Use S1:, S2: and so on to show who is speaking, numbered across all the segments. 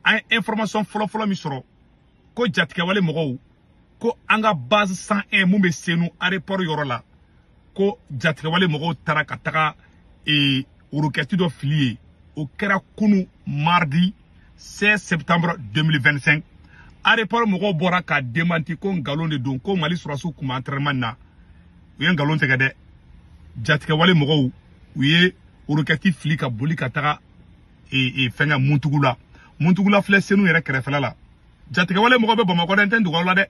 S1: an information fɔlɔ min sɔrɔ ko jatigɛwale mɔgɔw ko an ka base 101 mun bɛ senu aéroport yɔrɔ la ko jatigɛwale mɔgɔw taara ka taga roquette dɔ fili ye o kɛra kunu mardi 16 septembre 2025 aéroport mɔgɔw bɔra ka démenti ko ngalon de don ko Mali sɔrɔsiw kun bɛ entraînement na u ye ngalon tigɛ dɛ jatigɛwale mɔgɔw u ye roquette fili ka boli ka taga fɛngɛ Muntugula filɛ senu yɛrɛ kɛrɛfɛla la jatigɛwale mɔgɔw bɛ Bamakɔ dɛ n tɛ dogo la dɛ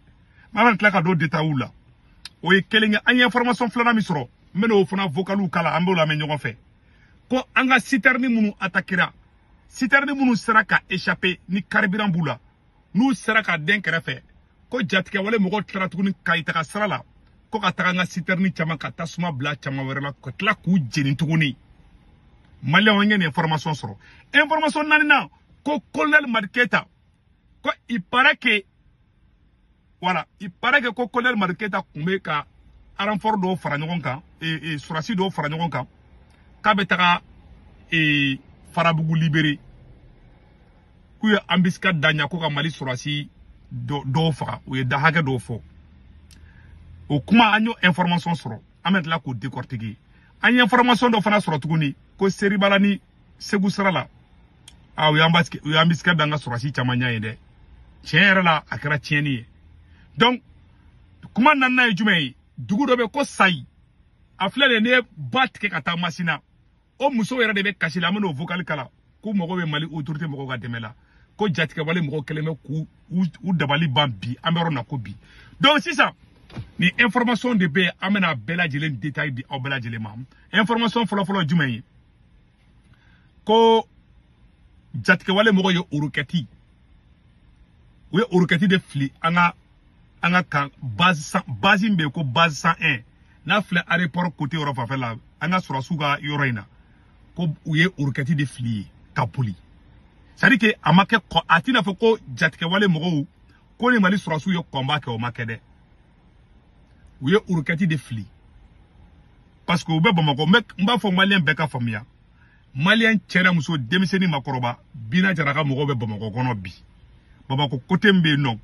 S1: m'an tila ka don détails la o ye kelen ye an ye information filanan min sɔrɔ n bɛ n'o fana vocaliw kala an b'o lamɛn ɲɔgɔn fɛ ko an ka citerne minnu attaquera citerne minnu sera ka échapper ni carburant b'u la n'u sera ka den kɛrɛfɛ ko jatigɛwale mɔgɔw tilara tuguni ka taga sira la ko ka taga an ka citerne caman ka tasuma bila caman wɛrɛ la ka tila k'u jeni tuguni maliyɛnw ye nin information sɔrɔ information naaninan ko colonel Madi Keita ko il paraît que ko colonel Madi Keita kun bɛ ka renfort dɔw fara ɲɔgɔn kan sɔrɔsi dɔw fara ɲɔgɔn kan k'a bɛ taga Farabugu libéré k'u ye embuscade da ɲa ko ka Mali sɔrɔsi dɔw faga u ye da hakɛ dɔw fɔ o kuma an y'o information sɔrɔ an bɛ tila k'o décortiquer an ye information dɔ fana sɔrɔ tuguni ko Seribala ni Segu sira la u ye embuscade da an ka sɔrɔsi caman ɲa ye dɛ tiɲɛ yɛrɛ la a kɛra tiɲɛni ye donc kuma naaninan ye jumɛn ye dugu dɔ bɛ ko Sayi a filɛ de ne ye ba tigɛ ka taa Masina o muso yɛrɛ de bɛ kasi la an bɛn'o vocal kala ko mɔgɔw bɛ Mali autorité mɔgɔw ka dɛmɛ la ko jatigɛwale mɔgɔw kɛlen bɛ k'u dabali ban bi an bɛ yɔrɔ na ko bi donc sisan ni information de bɛ an bɛna bɛɛ lajɛlen détail di aw bɛɛ lajɛlen ma information fɔlɔ ye jumɛn ye ko jatigɛwale mɔgɔw ye roquette u ye roquette de fili an ka kan base min bɛ ko base 101 n'a filɛ aéroport côté yɔrɔ fanfɛ la an ka sɔrɔsiw ka yɔrɔ in na ko u ye roquette de fili ye ka boli c'est à dire que a ma kɛ a t'i n'a fɔ ko jatigɛwale mɔgɔw ko ni Mali sɔrɔsiw ye combat kɛ o ma kɛ dɛ u ye roquette de fili parce que u bɛ Bamakɔ n b'a fɔ maliyɛn bɛɛ ka faamuya maliyɛn cɛ n'a muso denmisɛnnin makɔrɔba Bina Jara ka mɔgɔw bɛ Bamakɔ kɔnɔ bi Bamakɔ côté min bɛ yen nɔ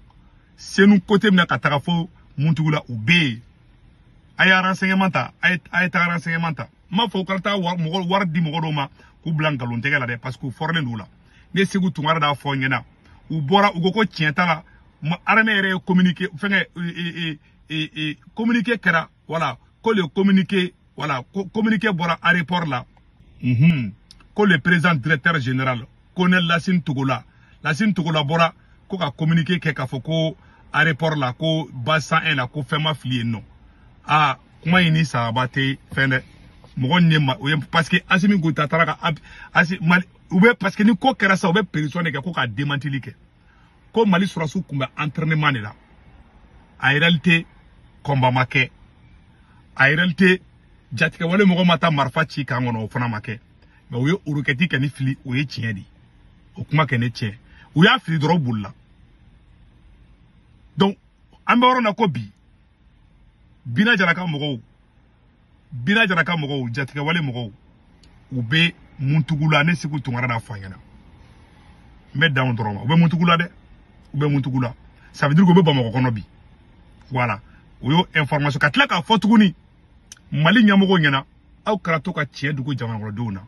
S1: senu côté min na ka taga fo Muntugula u bɛ yen a ye renseignement ta a ye taga renseignement ta n m'a fɔ u ka taa wari di mɔgɔ dɔw ma k'u bila nkalon tɛgɛ la dɛ parce que u fɔrɔlen d'u la ne Segu Tunkara d'a fɔ n ɲɛna u bɔra u ko tiɲɛ t'a la armée yɛrɛ ye communiqué fɛngɛ communiqué kɛra voilà ko le communiqué voilà communiqué bɔra aéroport la ko le président directeur général colonel Lassine Togola bɔra ko ka communiqué kɛ k'a fɔ ko aéroport la ko base 101 la ko fɛn ma fili yen nɔ kuma in ni sababa tɛ fɛn dɛ mɔgɔ ne ma o ye parce que Assimi Goïta taara ka u bɛ parce que ni ko kɛra sa u bɛ pression de kɛ ko ka démentili kɛ ko Mali sɔrɔsiw kun bɛ entraînement de la en réalité combat ma kɛ en réalité jatigɛwale mɔgɔ ma taa marifa ci kan kɔnɔ o fana ma kɛ mais u ye roquette kɛ ni fili o ye tiɲɛ de o kuma kɛ ne tiɲɛ u y'a fili dɔrɔn bolila donc an bɛ yɔrɔ na ko bi Bina Jara ka mɔgɔw jatigɛwale mɔgɔw u bɛ Muntugula ne Segu Tunkara n'a fɔ an ɲɛna n bɛ dan dɔrɔn ma u bɛ Muntugula dɛ u bɛ Muntugula ça veut dire que u bɛ Bamakɔ kɔnɔ bi voilà o y'o information ka tila k'a fɔ tuguni Mali ɲɛmɔgɔw ɲɛna aw kana to ka tiɲɛ dogo jamanakɔnɔdenw na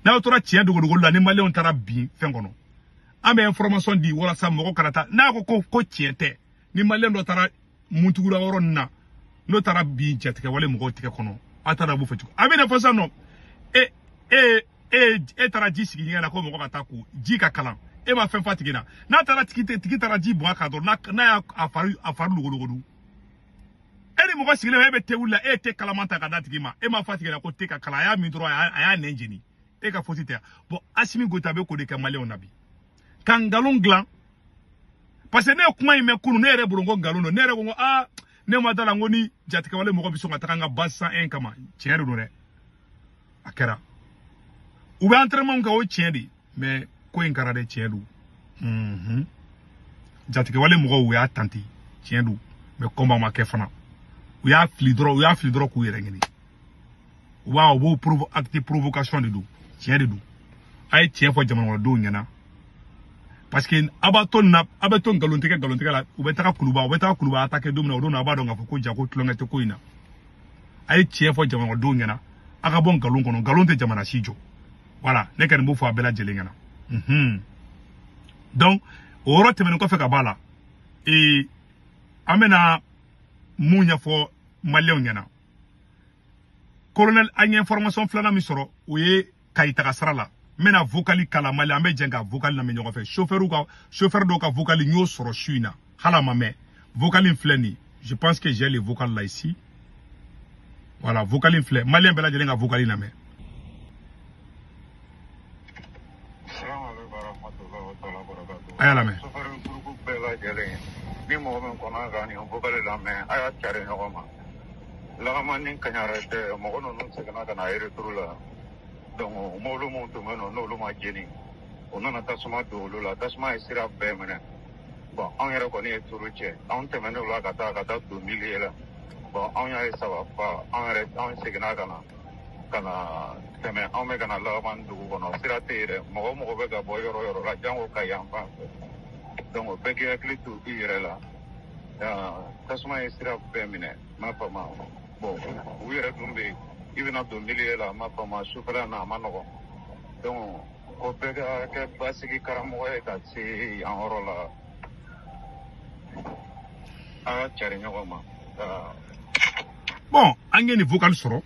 S1: n'aw tora tiɲɛ dogo la ni maliyɛnw taara bin fɛn kɔnɔ an bɛ information di walasa mɔgɔ kana taa n'a ko tiɲɛ tɛ ni maliyɛn dɔ taara Muntugula yɔrɔ nin na n'o taara bin jatigɛwale mɔgɔw tigɛ kɔnɔ a taara b'o fɛ cogo a bɛ na fɔ sisan nɔ e taara ji sigi ɲɛgɛn na ko mɔgɔ ka taa ko ji ka kalan e ma fɛn fa tigi na n'a taara tigi taara ji bɔn a kan dɔrɔn n'a y'a fari logologodu e ni mɔgɔ sigilen e bɛ te wuli la e tɛ kalaman ta ka d'a tigi ma e ma fa tigi la ko te ka kalan a y'a min dɔrɔn a y'a nɛn jeni e ka fosi tɛ bon Assimi Goïta bɛ k'o de kɛ maliyɛnw na bi ka nkalon dilan parce que ne ye kuma in mɛn kunun ne yɛrɛ bolo ko nkalon don ne yɛrɛ ko ne ma da la n ko ni jatigɛwale mɔgɔ bɛ sɔn ka taga n ka base 101 kama tiɲɛ de don dɛ a kɛra u bɛ entraînement kɛ o tiɲɛ de mais ko in kɛra dɛ tiɲɛ don jatigɛwale mɔgɔw u y'a tanti tiɲɛ don mais combat ma kɛ fana u y'a fili dɔrɔn k'u yɛrɛ ɲini wa u b'o acte provocation de don tiɲɛ de don a ye tiɲɛ fɔ jamanakɔnɔdenw ɲɛna parce que abaton galontique la ou betaka kuluba attaquer domina o dona abado ngafo ko jako tlongete ko ina ay tie fo jama do ngena aka bon galon kono galonte jamana sijo voilà ne kan bo fo abela jele ngena donc oro temene ko fe ka bala et amena munya fo mallew ngena colonel anya information flana mi soro o ye kayita ka sarala mena vocali kala mali ambe jenga vocal na menyo fe chauffeur do ka vocal nyo soro shuina hala mame vocal flani je pense que j'ai les vocales là ici voilà vocal flé malien bela jenga vocal na me ayala me
S2: ni mo men kona gani on vocal la me aya chare no ma la manin kanyara de mo no no se kana kana ere turula donc molu mo to meno no lo ma jeni onana tasuma do lo la tasuma isira be mena bon on yere ko ni turuche on te meno la kata do miliela bon on ya sawa pa on se kana teme on me kana la man do kono sira tere mo be ga boyoro la jango kayam pa donc be ke klitu ire la tasuma isira be mena ma pa ma bon we yere dumbe even up to miliela ma pa ma supera na manogo donc ko pega ke basiki karamo e ka si en orola a chare nyogo ma
S1: bon angeni vocal soro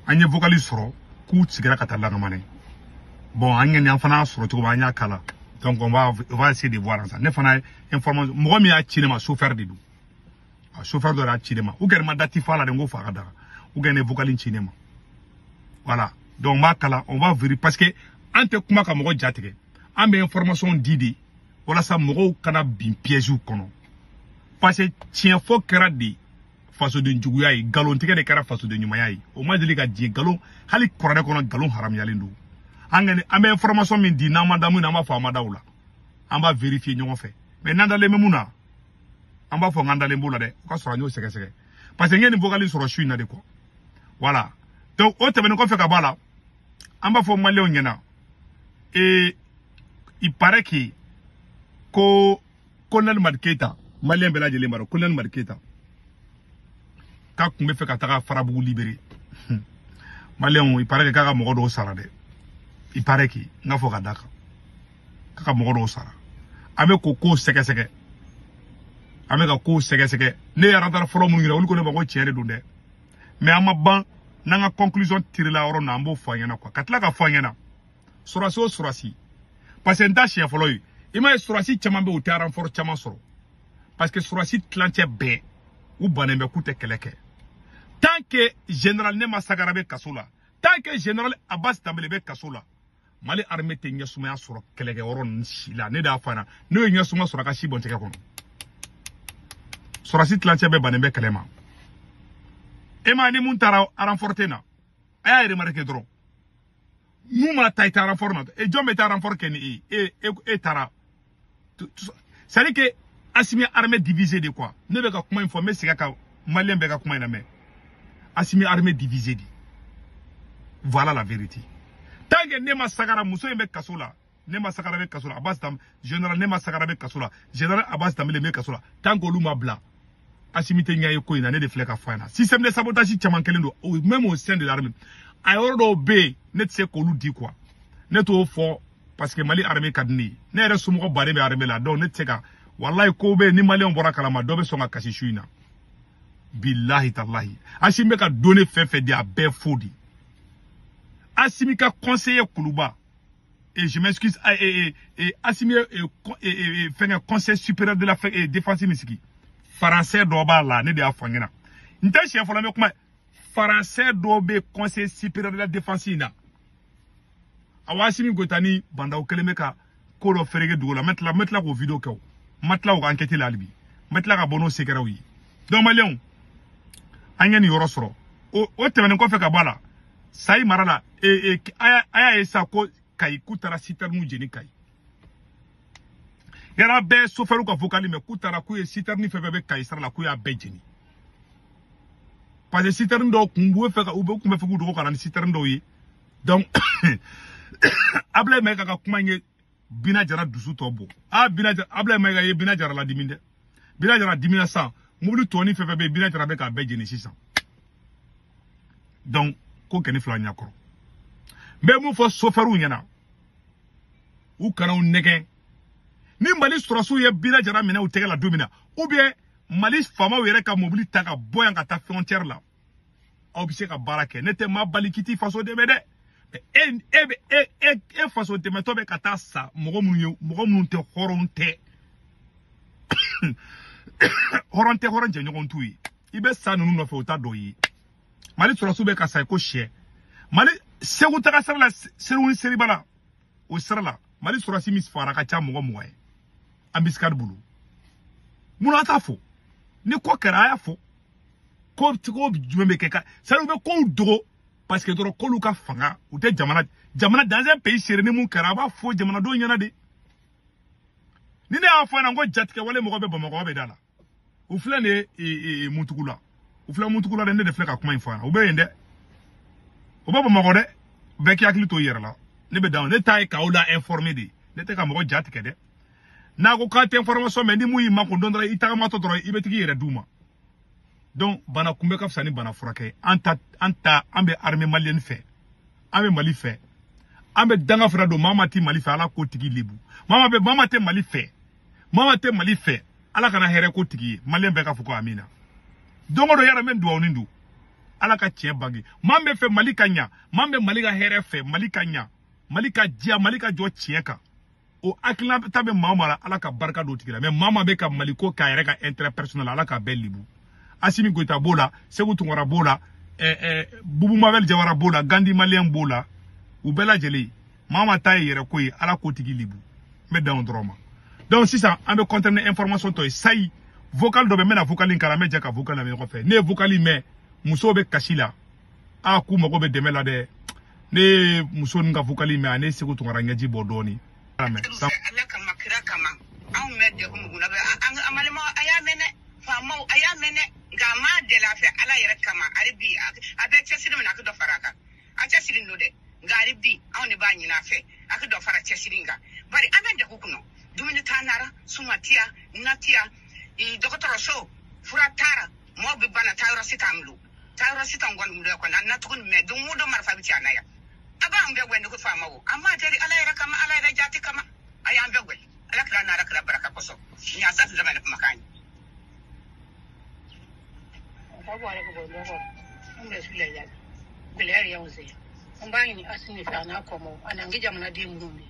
S1: anye vocal soro ku tigara katala ngamane bon angeni afana soro to ba nya kala donc on va essayer de voir ça ne fana information mo mi a cinema chauffeur de dou chauffeur de la cinema ou germa dati fala de ngo fa kada ou gagner vocal cinema voilà donc makala on va vérifier parce que ante kuma ka mo jatike ambe information didi wala sa mo kana bin piège kono parce que tien fo kera di faso de njuguya yi galon tike de kera faso de nyumaya yi o ma deli ka die galon hali korade kono galon haram yalendu angene ambe information min di na madamu na ma fa madawla on va vérifier nyon fait mais nandale memuna on va fo ngandale mbula de ko soro nyo seke parce que ngeni vocal soro shu na de ko voilà donc o te ben ko fe ka bala on va fo malé ngena et il paraît que ko colonel Marketa malien bela jele maro colonel Marketa ka kumbe fe ka taka farabu libéré malien il paraît que kaka mogo do sara de il paraît que nga fo ka daka kaka mogo do sara ame ko seke ame ka ko seke ne yara dara foro mun ngira wul ko ne ba ko tiere dunde mais ama ban nanga conclusion tire la oro na mbo fanyana quoi katla ka fanyana surasi parce que nda chien folo yi ima surasi chama be uta renfort chama soro parce que surasi tlanche be ou banembe kute keleke tant que général ne masagara be kasula tant que général Abbas Tambele be kasula mali armée te nyasuma soro keleke oro nshila ne da fana no nyasuma soro ka shibon teke kono surasi tlanche be banembe kelema ema ni muntara renfortena aya remarqué dron Mouma taïta renfort not et John meta renfort keni et tara c'est à dire que Assimi armée divisée de quoi ne be ka kuma informer c'est ka malien be ka kuma na me Assimi armée divisée di voilà la vérité tant que ne masakara muso be kasola ne masakara be kasola Abbas Tam général ne masakara be kasola général Abbas Tam le be kasola tant que luma bla Assimi te nyaye ko ina ne de fleka fana système de sabotage chaman kelendo même au sein de l'armée ayordo be net se ko lu di quoi net au fort parce que Mali armée kadni ne re sumo bare be armée là donc net se ka wallahi ko be ni Mali on bora kalama do be so nga kasi shuina billahi tallahi Assimi ka donner fait dia be fodi Assimi ka conseiller Koulouba et je m'excuse et Assimi fait un conseil supérieur de la défense misiki français doba la ne de afangena nta chef fola me kuma français dobe conseil supérieur de la défense ina awasimi gotani banda o kelemeka ko do ferege dugola metla ko vidéo ko matla ko enquête la libi metla ka bono sekera wi donc malien angeni yoro soro o temene ko fe ka bala sai marala aya esa ko kai kutara sitar mu jeni kai yara be soferu ka vocali me kutara ku e sitar ni febe kai sara la ku ya be jeni parce que sitar ndo kumbu fe ka ube kumbe fe ku do kana sitar ndo yi donc able me ka kuma nye Bina Jara dusu tobo. Ah, Bina Jara, abla mega ye Bina Jara la diminde. Bina Jara dimina sa. Mobili Tony Fefebe, Bina Jara beka be Genesis. Donc, ko keni fla nyakoro. Mais mon fo soferu nyana. Ou kana un negen. Ni Mali surasu ye Bina Jara mina ou tege la domina. Ou bien, Mali fama ou yere ka mobili taka boyan ka ta frontière la. Ou bise ka barake. Nete ma balikiti faso de mede. E faso de meto be kata sa. Mogo moun te horonte. Horonte nyogon tuyi. Ibe sa nunu no fe ota doyi. Mali surasu be ka sa ko she. Mali segu taka sara la seruni seribala. O sara la. Mali surasi mis fara ka cha mogo moye. Ambiskar bulu. Muna ata fo. Ni ko kera aya fo. Ko tiko jumbe keka. Sa ube ko dogo parce que doro ko luka fanga ou te jamana dans un pays serene mun kera ba fo jamana do nyana de. Ni ne afa na ngo jatike wale mogo be bamako be dala. U fle ne mutukula. U fle mutukula de ne de fle ka kuma infana. U be yende. U ba bamako de be ki akili to yera la. Ne be down ne tay ka ola informer de. Ne te ka mogo jatike de. Na ko ka te information me ni mu yi mako ndondra itaka mato doro ibetiki yere duma. Donc bana kumbe ka fsani bana furake anta ambe armée malienne fait. Ambe Mali fait. Ambe danga frado mama ti Mali fait ala ko tigi libu. Mama te Mali fait. Mama te Mali fait. Ala kana here ko tigi malien be ka fuko amina. Dongo do yara men duwa onindu. Ala ka tien bagi. Mambe fait Mali kanya. Mambe Mali ka here fait Mali kanya. Mali ka dia Mali ka jo tieka. O akila tabe mama ala ka barka do tigi la. Mais mama be ka Mali ko ka here ka intérêt personnel ala ka bel libu. Asimi Goita bola, Segu Tungara bola, Bubu Mavel Jawara bola, Gandhi Malien bola, ou Bella Jeli, Mama Taye Yerekoi, ala kotigi libu. Mais dans drama. Donc si ça, on veut contenir information toi, ça y, vocal dobe mena vocal in karame jaka vocal na me refait. Ne vocali me, muso be kashila. A ku mako be demela de. Ne muso nga vocali me ane Segu Tungara nyaji bodoni. Amen.
S3: Ala kama kira kama. An me de ko muguna be amalema ayamene. Famo ayamene gama de la fe ala yere kama aribi abe chesiri na ko do faraka a chesiri no de ngaribi awni ba nyina fe akido fara chesiri nga bari amende kukuno dumini tanara sumatia natia I dokotoro so furatara mo bi bana tayro sitam gon mu ko na tukun me dum mu do marfa bi tiana ya aba ambe wende ko fama wo amma tari ala yere kama ala yere jati kama ayambe gol ala kala na rakla baraka koso nya sa zamana kuma kan Wala ko bo ko umbe sule ya bilari ya uze mbani asini sana komo anangi jamana de murumi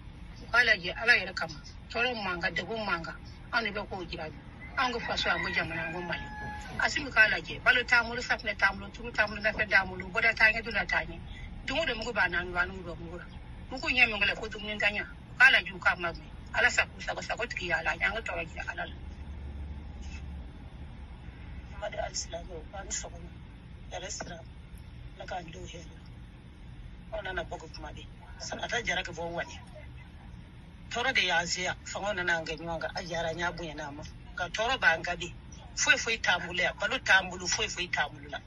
S3: kala je ala yere kama toro manga de manga ani be ko jirabi ango faso ango jamana ngo mali asimi kala je balo tamulu sapne tamulu turu tamulu na fe damulu boda tanye dula tanye dumo de mugo bana wanu do mugo mugo nyame ngala ko dum nganya kala ju kama ala saku sako tikiyala nyanga toro je ala Mother Al-Islamo, one song, the restaurant, like I do here. On a book of money. Sanata Jaraka one. Toro de Azia, Fangona Nanga, Ayara Nyabuyanama, Gatoro Bangadi, Fui Tambula, Balu Tambulu, Fui Tambula.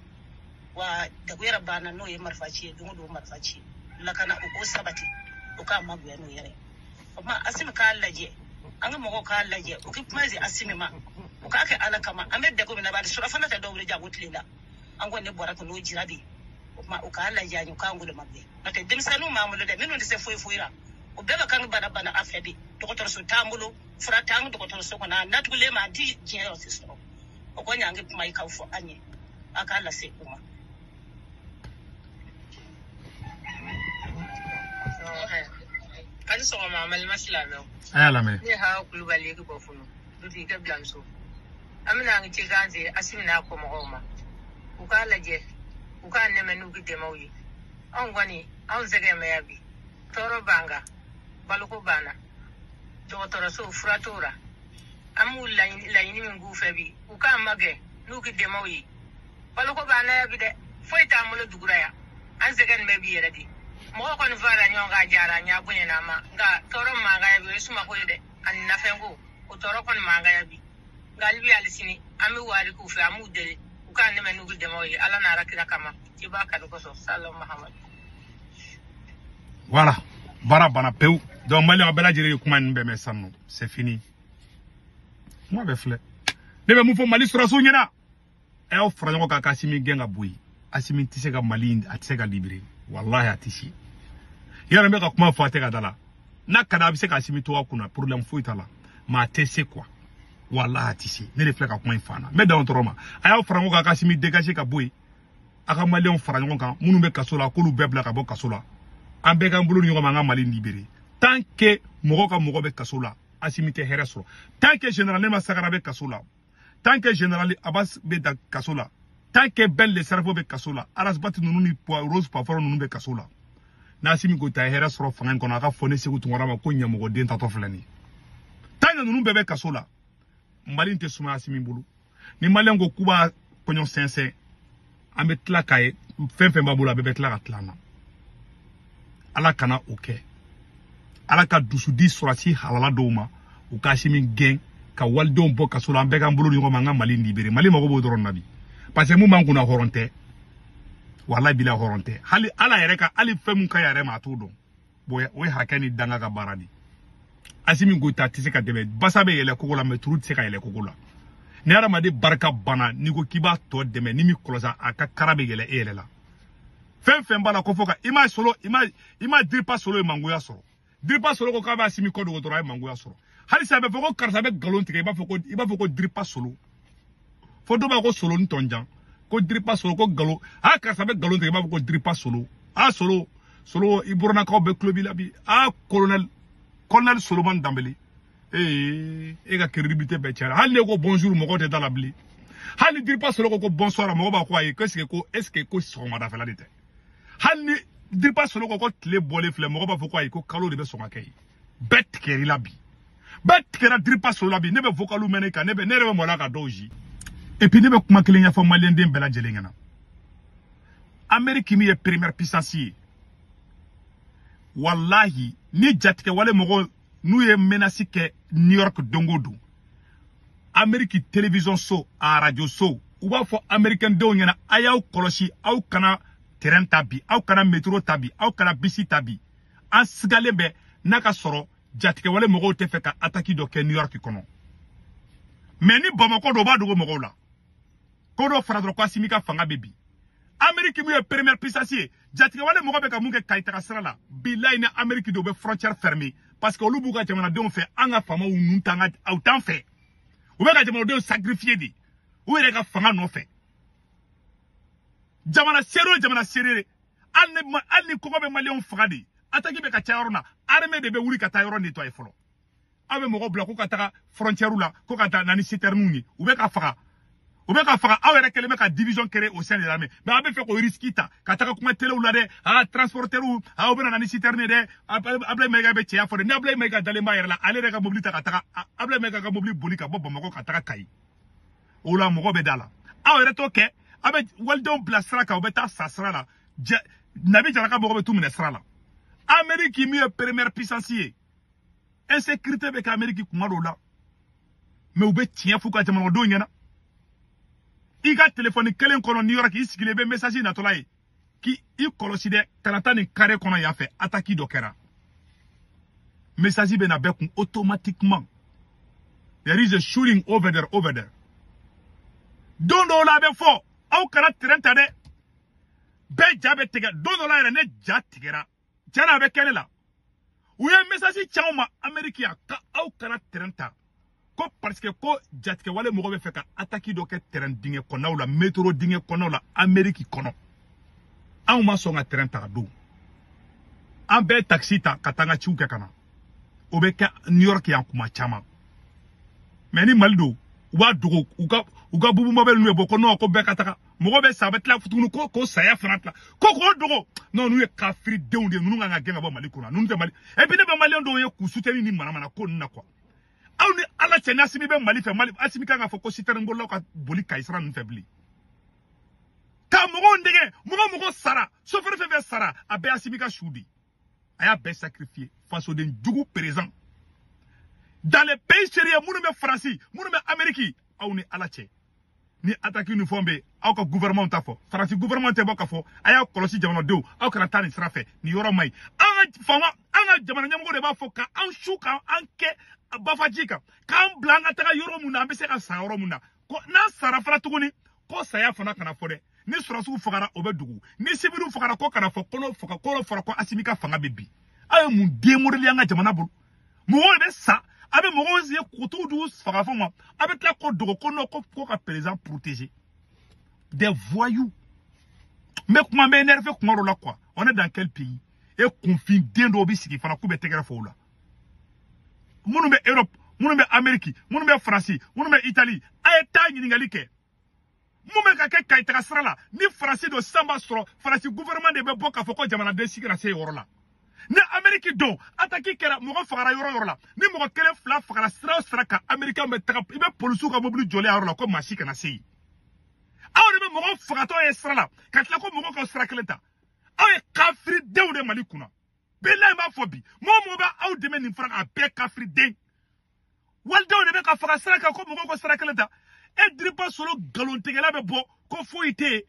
S3: Why the Guerabana no Marfachi, Dumu Marfachi, Lakana Uko Sabati, Ukama Guanuere. Asimaka Laje, Angamoka Laje, Ukipmazi Asimima. Ukake ala kama amed de ko bina ba surafana ta dawre jabutlila angon ne boraka no jirabi ma ukala janyu kangule mabbe ate dem sanu mamulo de minu se foira o beba kan bana bana afedi dokotor so tambulo fratang dokotor so kona natule ma di jero sisto o ko nyangi mai ka fo anye akala se kuma kan so mamal maslamo
S1: ayala me
S3: ne ha kulubali ko funu dudi ka blanso amina ngi ganze asimina ko mo ukala je ukane menu gide mawyi an gwani an zage mayabi toro banga baluko bana toro so fratura amu layini min gufebi ukamage nu gide mawyi baluko bana yabi de foita mulo duguraya an zage mebi yeradi mo ko ni fara nyonga jara nya bunye na ma nga toro manga yabi suma ko yede an nafengo o toro kon manga yabi Galbi alisini ami wari ku fa amu dele uka ne menu gide moyi ala na rakira kama tiba ka ko so sallallahu muhammad
S1: voilà bara bana peu Donc malien a bela jere kuma nbe me sanno. C'est fini. Moi be fle. Nebe mu fo Mali sura so nyina. E o fra ngo ka Assimi genga boyi. Assimi tise ka Mali atise ka libéré. Wallahi atisi. Yara me ka kuma fo ateka dala. Na kada bi se ka Assimi to akuna problème fo itala. Ma tese quoi. Wallahi atisi. Ne le fle ka kuma infana. Me da on troma. Aya o fra ngo ka Assimi dégager ka boyi. Aka malien fra ngo kan munu be kasola ko lu bebla ka bo kasola. Ambe ka mbulu ngo manga Mali libéré. Tant que mogo be kasola Assimi te heresro. Tant que général Nema Sakara be kasola. Tant que général Abbas be da kasola. Tant que Bel le cerveau be kasola. Aras bat nunu ni rose paforo nunu be kasola. Na Assimi go ta heresro fangan kono aka fone segu tungora ma ko nyamogo den tato flani. Tant que nunu be kasola. Mali te suma Assimi bulu. Ni Mali ngo kuba konyon sense. Ambe tla kaye fen babula be tla katlana. Ala kana oke. Ala ka dusudi surasi halala doma u ka Assimi gen ka waldon bo kasola ambe kan bulu ngo manga Mali libéré Mali mago bo doron nabi parce que mu mangu na horonte wallahi bila horonte hali ala yere ka ali femu ka yare ma to don boy we hakani danga ka baradi Assimi go ta tise ka debe basabe yele kokola me turu tise ka yele kokola ne ara made barka bana ni go kiba to deme ni mi kolosa aka karabe yele elela fen bala ko foka ima solo ima dirpa solo e mangu ya soro dripa solo ko kaba Assimi ko do dora mangu ya soro hali sabe foko karsa be galon tige iba foko dripa solo fo do ba ko solo ntonjan ko dripa solo ko galo ha karsa be galon tige iba foko dripa solo solo iburna ko be club labi colonel Solomon Dambeli e ga crédibilité be tiara hali ko bonjour mo ko te dalabli hali dripa solo ko bonsoir mo ba ko ay est-ce que ko so ma da fela dite hali dripa solo ko tle bolé flé mo ba foko ay ko kalo de be so makay bet keri labi bet kera dripa solo labi ne be vocalu meneka ne be mo la ka doji et puis ne be kuma kelenya fo Malien den bela jelengana Amerique mi e première puissance wallahi ni jatike wale mogo nu ye menasi ke New York dongodu Amerique télévision so a radio so ou ba fo américain de nyana ayaw kolosi aw kana terrain tabi aw kana métro tabi aw kana bisi tabi an sigale be naka soro jatike wale mogo te fe ka attaque do ke New York kono mais ni Bamako do ba do mogo la ko do fradro ko Assimi ka fanga bebi Amerique mi e première puissance jatike wale mogo be ka munke kaitaka srala billahi na Amerique do be frontière fermée parce que olu buka jamana don fait anga fama ununtanga autant fait ou be ka jamana don sacrifier di ou re ka fanga no fait jamana serere alni ko be Malien fagadi ataki be ka chayorna armée de be wuri ka tayoro nettoyer folo abe mogo bla ko ka taka frontière la ko ka ta nani citernuni ou be ka faga awere keleme ka division créée au sein de l'armée mais abe fait ko riskita ka taka kuma tele ou la de transporter ou obe nani citerne de able mega be tia fode ne able mega dalemba yere la ale reka mobili taka able mega ka mobili bolika bobo mako ka taka kai ou la mogo be dala awere to ke abe waldon plasra ka obeta sasra la nabi jaraka mogo be tout minesra la Amérique mi e première puissance insécurité be ka Amérique kuma do la mais ou be tien fuka jamano do nyana iga téléphone kelen kono New York isigile be message na tolay ki I koloside kanata ni carré kono ya fait attaque do kera message be na be kun automatiquement there is a shooting over there dondo la be fo au kara trenta de be jabe tega dondo la ne jatigera jana be kelela uye message chauma America ka au kara trenta ko parce que ko jatike wale mogo be fe ka attaque do ke terrain dinge kono la métro dinge kono la Amerique kono an ma so nga terrain ta do an be taxi ta katanga chiuke kana o be ka New York ya kuma chama mais ni Mali uba dogo uga bubu mobile nu e boko no ko be kataka mogo be sabet la futunu ko saya franatla ko dogo non nu e kafiri deunde nu nga genga ba Mali kono nu te Mali e bi ne ba Mali ndo ye ku soutenu ni mana ko na kwa aw ni ala tena Assimi be Mali fe Mali Assimi ka fo ko siteren ngolo ka boli kaisra nu febli ka mogo ndege mogo sara sofere fe sara abe Assimi ka shudi aya be sacrifié face au djugu présent dans les pays sérieux munu me France munu me Amérique aw ni ala che ni attaque ni fombe aw ka gouvernement ta fo Faransi gouvernement te bɔ ka fɔ a y'a kɔlɔsi jamanadenw aw kana taa nin sira fɛ nin yɔrɔ man ɲi an ka jamana ɲɛmɔgɔ de b'a fɔ ka an su ka an kɛ bafaji kan k'an bila an ka taga yɔrɔ mun na an bɛ se ka sa yɔrɔ mun na ko n'an sara fana tuguni ko saya fana kana fɔ dɛ ni sɔrɔsiw fagara o bɛ dugu ni sibiriw fagara ko kana fɔ kɔnɔ faga kɔrɔ fɔra ko Asimi ka fanga bɛ bi aw ye mun démodéli an ka jamana bolo mɔgɔw de bɛ sa a bɛ mɔgɔw ye kutuw du faga fɔ ma a bɛ tila ko dogo ko non ko ka président protéger des voyous mais kuma bɛ énervé kuma dɔ la quoi on est dans quel pays et kunfin den dɔw bɛ sigi fana k'u bɛ tɛgɛrɛ fɔ o la minnu bɛ Europe minnu bɛ Amérique minnu bɛ Faransi minnu bɛ Italie a ye taa ɲininkali kɛ mun bɛ ka kɛ Kayitaga sira la ni Faransi dɔ sisan b'a sɔrɔ Faransi gouvernement de bɛ bɔ k'a fɔ ko jamanaden si kana se yɔrɔ la ni Amérique don attaque kɛra mɔgɔ fagara yɔrɔ la ni mɔgɔ kelen fila fagara sira o sira kan Américain bɛ taga i bɛ polisiw ka mobili jɔlen a yɔrɔ la ko maa si kana se yen aw de bɛ mɔgɔ fagatɔ ye sira la ka tila ko mɔgɔ ka sira kelen ta aw ye kafiridenw de Mali kunna bilahi b'a fɔ bi mɔgɔ bɛ aw dɛmɛ nin fara a bɛɛ kafiriden walidenw de bɛ ka faga sira kan ko mɔgɔ ka sira kelen ta e Diriba Solo nkalontigɛla bɛ bɔ ko foyi tɛ yen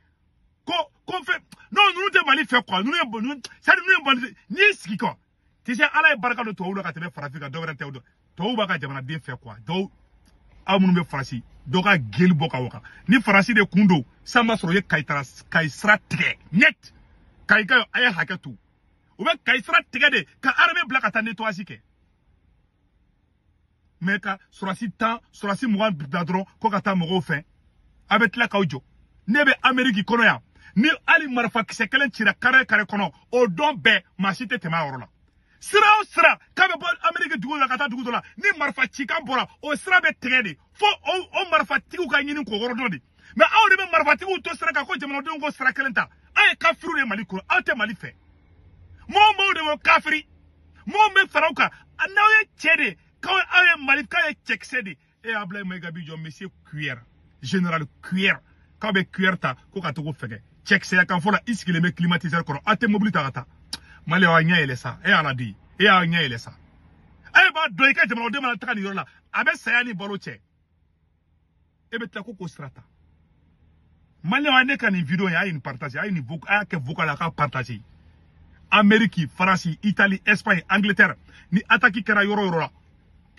S1: ko fɛ non ninnu tɛ Mali fɛ quoi ninnu ye bandi n'i sigi quoi tu sais Ala ye barika don tubabuw la ka tɛmɛ farafin kan dɔwɛrɛ tɛ o dɔn tubabuw b'a ka jamanaden fɛ quoi dɔw aw minnu bɛ Faransi dɔw ka geli bɔ ka waga ni Faransi de kun don san b'a sɔrɔ u ye Kayi sira tigɛ net Kayi ka a ye hakɛ to u bɛ Kayi sira tigɛ de ka armée bila ka taa nettoyage kɛ mais ka surasi 20 bila dɔrɔn ko ka taa mɔgɔw fɛ a bɛ tila k'aw jɔ ne bɛ Amérique kɔnɔ yan ni hali marifa kisɛ kelen cira kare kɔnɔ o don bɛɛ maa si tɛ tɛmɛ a yɔrɔ la sira o sira k'a bɛ bɔ Amérique dugu la ka taa dugu dɔ la ni marifa cikan bɔra o sira bɛ tigɛ de fo o marifatigiw ka ɲini k'o yɔrɔ dɔn de mais aw de bɛ marifatigiw to sira kan ko jamanadenw ko sira kelen ta aw ye kafiriw de Mali kɔnɔ aw tɛ Mali fɛ mɔgɔw de bɛ kafiri mɔgɔw bɛ fara aw kan n'aw ye cɛ de k'aw ye Mali k'aw ye cɛkisɛ de e Ablaye Mayiga bi jɔ monsieur Cuillère général Cuillère k'aw bɛ Cuillère ta ko ka to ko fɛgɛ cɛkisɛya kan fɔ la i sigilen bɛ climatiseur kɔrɔ aw tɛ mobili ta ka taa Mali aw ɲɛ yɛlɛ sa e Ala di e y'aw ɲɛ yɛlɛ sa e b'a dɔn i ka jamanaden mana taga nin yɔrɔ la a bɛ saya ni balo cɛ e bɛ tila ko sira ta Mali aw ne ka nin vidéo in a ye nin partager a y'a kɛ vocal a ka partager Amérique Faransi Italie Espagne Angleterre ni attaque kɛra yɔrɔ la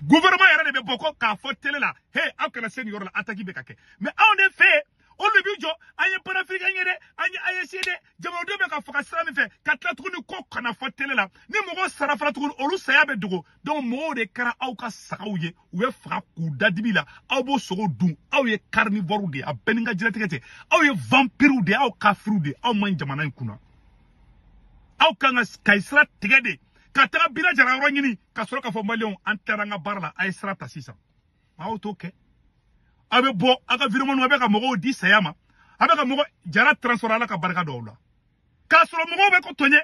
S1: gouvernement yɛrɛ de bɛ bɔ ko k'a fɔ télé la hey aw kana se nin yɔrɔ la attaque bɛ ka kɛ mais aw de fɛ olu de b'i jɔ an ye panafricain ye dɛ an ye AEC dɛ jamanadenw bɛ ka faga sira min fɛ ka tila tuguni ko kana fɔ télé la ni mɔgɔ sara fana tuguni olu saya bɛ dogo donc mɔgɔw de kɛra aw ka sagaw ye u bɛ faga k'u da dibi la aw b'o sogo dun aw ye carnivore de a bɛɛ ni ka diɲɛlatigɛ tɛ aw ye vampire de aw kafiriw de aw man jamana in kunna aw kan ka Kayi sira tigɛ de ka taga Bina Jara yɔrɔ ɲini ka sɔrɔ k'a fɔ maliyɛnw an taara an ka baara la a ye sira ta sisan aw t'o kɛ a bɛ bɔ a ka vidéo a bɛ ka mɔgɔw di saya ma a bɛ ka mɔgɔ Jara transfert Ala ka barika dɔw la k'a sɔrɔ mɔgɔw bɛ ko toɲɛ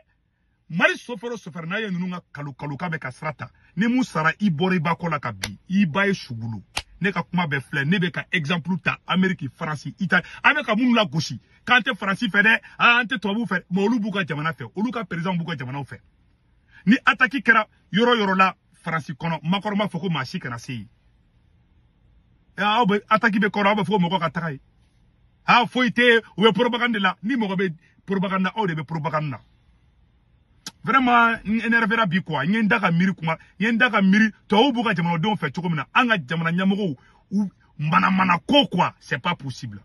S1: Mali chauffeur o chauffeur n'a ye ninnu ka kalo k'a bɛ ka sira ta ni mun sara i bɔra i ba kɔ la ka bin i ba ye sugulu ne ka kuma bɛ filɛ ne bɛ ka exemple ta Amérique Faransi Italie a bɛ ka minnu la gosi k'an tɛ Faransi fɛ dɛ an tɛ tubabuw fɛ mais olu b'u ka jamana fɛ olu ka président b'u ka jamanaw fɛ ni attaque kɛra yɔrɔ la Faransi kɔnɔ Macron b'a fɔ ko maa si kana se yen aw bɛ attaque bɛ kɔrɔ aw bɛ fɔ ko mɔgɔ ka taga yen foyi tɛ u bɛ propagande la ni mɔgɔ bɛ propagande na aw de bɛ propagande na vraiment n énervera bi quoi n ye n da ka miiri tubabuw b'u ka jamanadenw fɛ cogo min na an ka jamana ɲɛmɔgɔw u mana ko quoi c'est pas possible